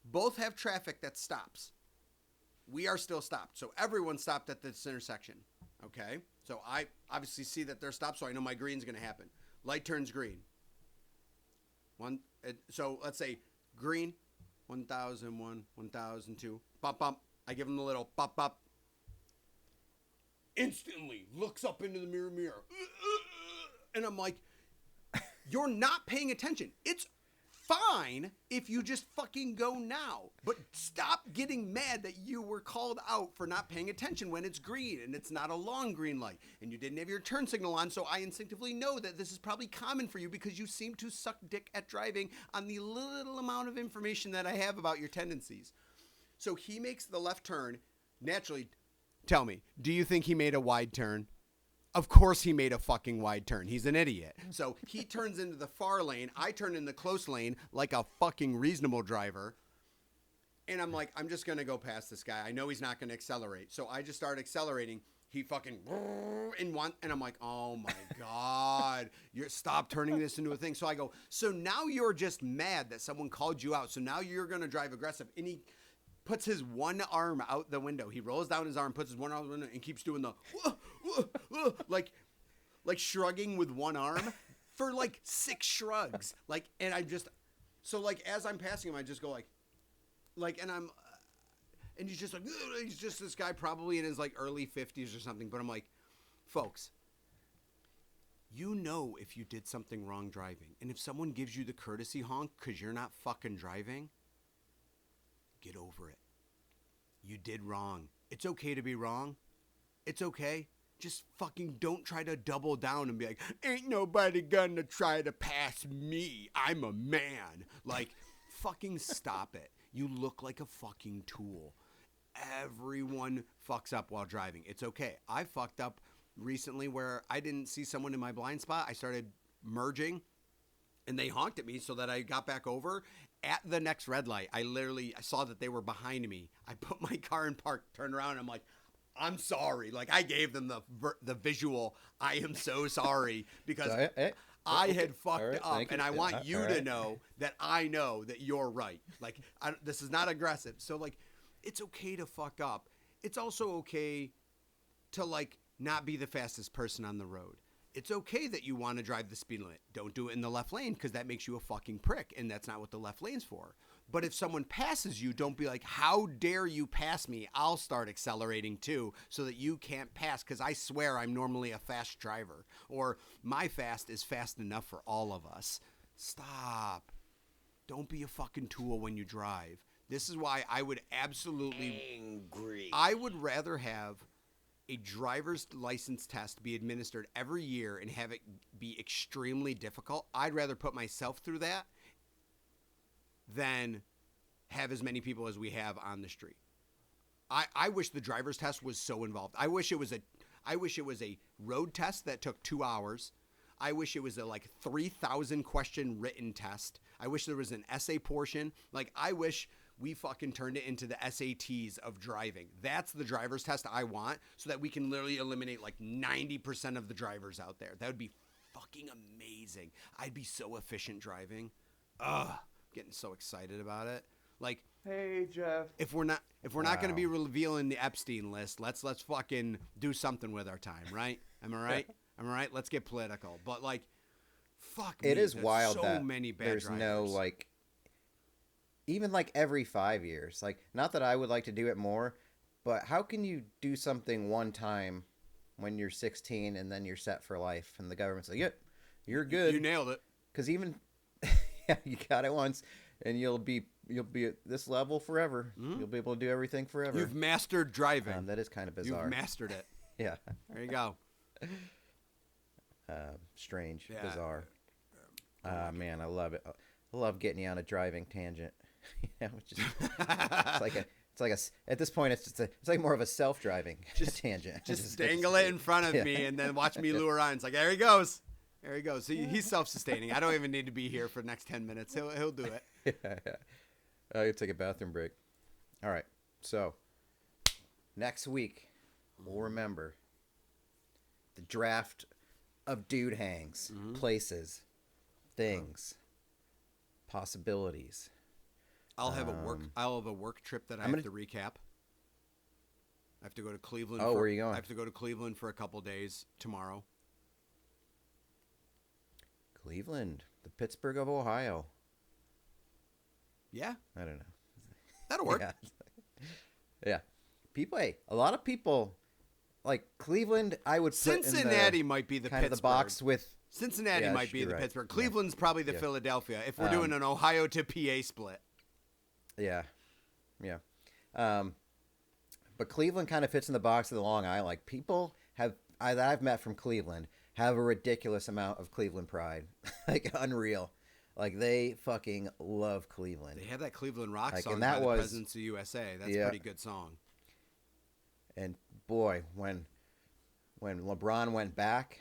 both have traffic that stops. We are still stopped. So everyone stopped at this intersection. Okay? So I obviously see that they're stopped, so I know my green's going to happen. Light turns green. So let's say green, 1001, 1002, bump, bump. I give him the little bump, bump. Instantly looks up into the mirror. And I'm like, you're not paying attention. It's fine if you just fucking go now. But stop getting mad that you were called out for not paying attention when it's green and it's not a long green light. And you didn't have your turn signal on, so I instinctively know that this is probably common for you because you seem to suck dick at driving on the little amount of information that I have about your tendencies. So he makes the left turn. Naturally, tell me, do you think he made a wide turn? Of course he made a fucking wide turn. He's an idiot. So he turns into the far lane. I turn in the close lane like a fucking reasonable driver. And I'm like, I'm just going to go past this guy. I know he's not going to accelerate. So I just start accelerating. He fucking and I'm like, oh my God, stop turning this into a thing. So I go, so now you're just mad that someone called you out. So now you're going to drive aggressive. And he puts his one arm out the window. He rolls down his arm, puts his one arm out the window, and keeps doing the like shrugging with one arm for like 6 shrugs. Like, and I'm just so like as I'm passing him, I just go like, and I'm, and he's just like, he's just this guy probably in his like early 50s or something. But I'm like, folks, you know if you did something wrong driving, and if someone gives you the courtesy honk because you're not fucking driving. Get over it. You did wrong. It's okay to be wrong. It's okay. Just fucking don't try to double down and be like, ain't nobody gonna try to pass me. I'm a man. Like, fucking stop it. You look like a fucking tool. Everyone fucks up while driving. It's okay. I fucked up recently where I didn't see someone in my blind spot. I started merging and they honked at me so that I got back over. At the next red light, I saw that they were behind me. I put my car in park, turned around, and I'm like, I'm sorry. Like, I gave them the visual, I am so sorry, because I had fucked up, and I want you to know that I know that you're right. Like, this is not aggressive. So, like, it's okay to fuck up. It's also okay to, like, not be the fastest person on the road. It's okay that you want to drive the speed limit. Don't do it in the left lane because that makes you a fucking prick, and that's not what the left lane's for. But if someone passes you, don't be like, how dare you pass me? I'll start accelerating too so that you can't pass because I swear I'm normally a fast driver. Or my fast is fast enough for all of us. Stop. Don't be a fucking tool when you drive. This is why I would absolutely Angry. I would rather have a driver's license test be administered every year and have it be extremely difficult. I'd rather put myself through that than have as many people as we have on the street. I wish the driver's test was so involved. I wish it was a road test that took 2 hours. I wish it was a 3,000 question written test. I wish there was an essay portion. I wish we fucking turned it into the SATs of driving. That's the driver's test I want, so that we can literally eliminate 90% of the drivers out there. That would be fucking amazing. I'd be so efficient driving. Ugh, getting so excited about it. Hey, Jeff. If we're not going to be revealing the Epstein list, let's fucking do something with our time, right? Am I right? Am I right? Let's get political. But fuck me. It is there's wild so that many bad there's drivers. no even every 5 years. Not that I would like to do it more, but how can you do something one time when you're 16 and then you're set for life and the government's like, yep, you're good. You nailed it. Because even you got it once and you'll be at this level forever. Mm-hmm. You'll be able to do everything forever. You've mastered driving. That is kind of bizarre. You've mastered it. Yeah. There you go. Strange, Yeah. bizarre. Man, I love it. I love getting you on a driving tangent. At this point it's more of a self-driving tangent. Just dangle it in front of me and then watch me lure on. It's there he goes. There he goes. He's self-sustaining. I don't even need to be here for the next 10 minutes. He'll do it. Yeah. I can take a bathroom break. All right. So next week we'll remember the draft of dude hangs, places, things, possibilities. I'll have a work trip that I have to recap. I have to go to Cleveland. Oh, where are you going? I have to go to Cleveland for a couple days tomorrow. Cleveland, the Pittsburgh of Ohio. Yeah, I don't know. that'll work. Yeah. A lot of people Cleveland. I would put Cincinnati in might be the kind Pittsburgh. of the box with. Cincinnati Yeah, might be you're the right. Pittsburgh. Cleveland's probably the Philadelphia if we're doing an Ohio to PA split. Yeah. But Cleveland kind of fits in the box of the Long Island. People that I've met from Cleveland have a ridiculous amount of Cleveland pride, unreal. They fucking love Cleveland. They have that Cleveland rock song and by that the was Presidents of USA. That's a pretty good song. And boy, when LeBron went back,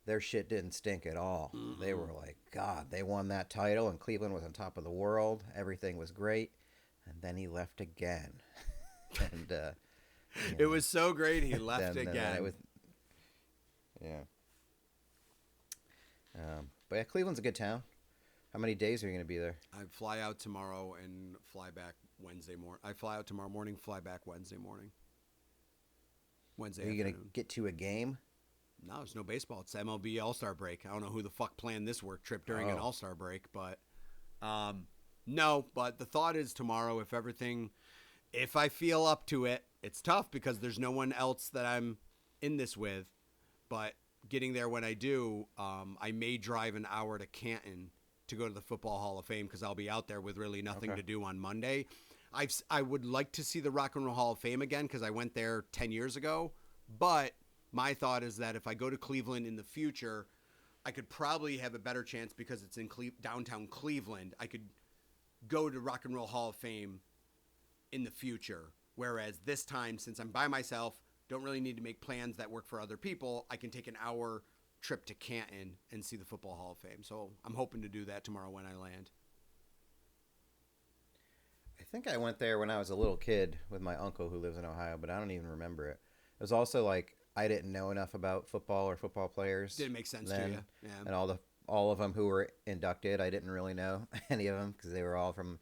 their shit didn't stink at all. Mm-mm. They were God, they won that title, and Cleveland was on top of the world. Everything was great, and then he left again. And it was so great he left again. But yeah, Cleveland's a good town. How many days are you going to be there? I fly out tomorrow and fly back Wednesday morning. I fly out tomorrow morning, fly back Wednesday morning. Are you going to get to a game? No, there's no baseball. It's MLB All-Star break. I don't know who the fuck planned this work trip during an All-Star break, but no. But the thought is tomorrow, if I feel up to it, it's tough because there's no one else that I'm in this with. But getting there when I do, I may drive an hour to Canton to go to the Football Hall of Fame because I'll be out there with really nothing to do on Monday. I would like to see the Rock and Roll Hall of Fame again because I went there 10 years ago, but my thought is that if I go to Cleveland in the future, I could probably have a better chance because it's in downtown Cleveland. I could go to Rock and Roll Hall of Fame in the future. Whereas this time, since I'm by myself, don't really need to make plans that work for other people, I can take an hour trip to Canton and see the Football Hall of Fame. So I'm hoping to do that tomorrow when I land. I think I went there when I was a little kid with my uncle who lives in Ohio, but I don't even remember it. It was also I didn't know enough about football or football players. Didn't make sense then, to you. Yeah. And all of them who were inducted, I didn't really know any of them because they were all from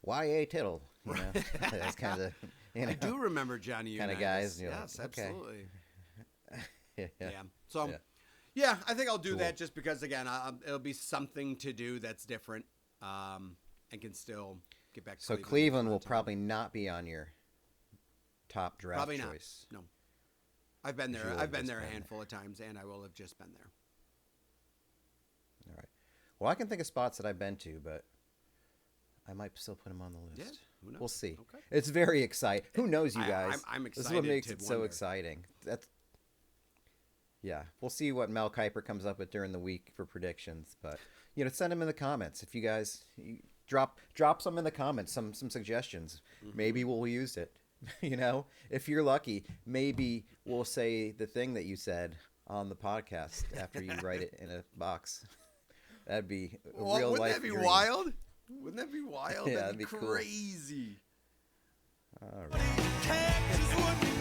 Y.A. Tittle. That's kind of I do remember Johnny Unitas. kind of guys. Yes, absolutely. Yeah. So, yeah, I think I'll do that just because again, it'll be something to do that's different, and can still get back to So Cleveland will probably not be on your top draft probably choice. Not. No. I've been there. Sure, I've been just there a been handful of times, and I will have just been there. All right. Well, I can think of spots that I've been to, but I might still put him on the list. Yeah, who knows? We'll see. Okay. It's very exciting. Who knows, you guys? I'm This excited. is what makes to it so wonder. exciting. Yeah, we'll see what Mel Kiper comes up with during the week for predictions. But send them in the comments if you guys drop some in the comments, some suggestions. Maybe we'll use it. If you're lucky, maybe we'll say the thing that you said on the podcast after you write it in a box. That'd be a real Wouldn't life that be dream. wild? Wouldn't that be wild? Yeah, that'd be that'd be cool. crazy. All right.